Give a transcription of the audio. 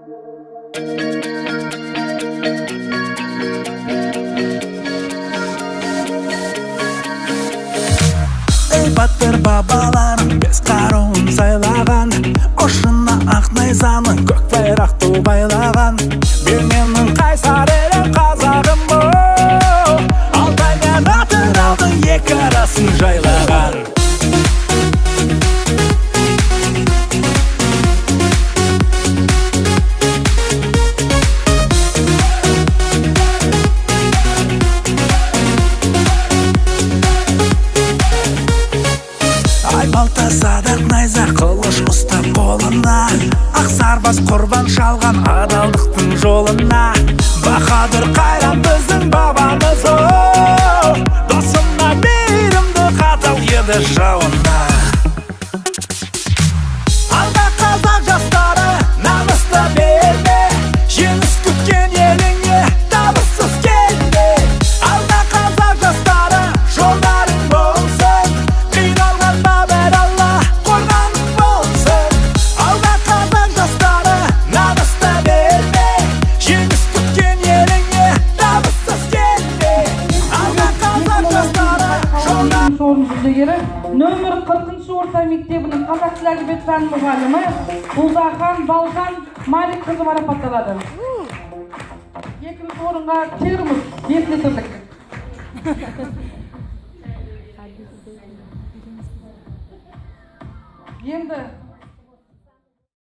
Батыр бабаларым бес қаруын сайлаған, ұшына ақ найзаның көк байрақты байлаған. Менің қайсар елім қазағым бұл, Алтай мен Атыраудың екі арасын жайлаған. Балта садақ найза қылыш ұстап қолына, ақ сарбаз құрбан шалған адалдықтың жолына. Бахадүр қайран біздің бабамыз, досына мейірімді қатал еді жауына. Алда қазақ жастары намысты берме, жеңіс күткен еліңе табыссыз келме. Алда қазақ жастары жолдарың болсын, қиналған бабер алла қорғаның болсын. Алда қазақ жастары намысты берме, жеңіс күткен еліңе табыссыз келме. Алда қазақ жастары жолдарың Sorun жүлдегері нөмір 40 орта мектебінің қазақ тілі әдебиеті пәні мұғалімі Бұлдахан Балхан Малик қызы марапатталады. Екінші орынға Термус Бетлетірлік. Енді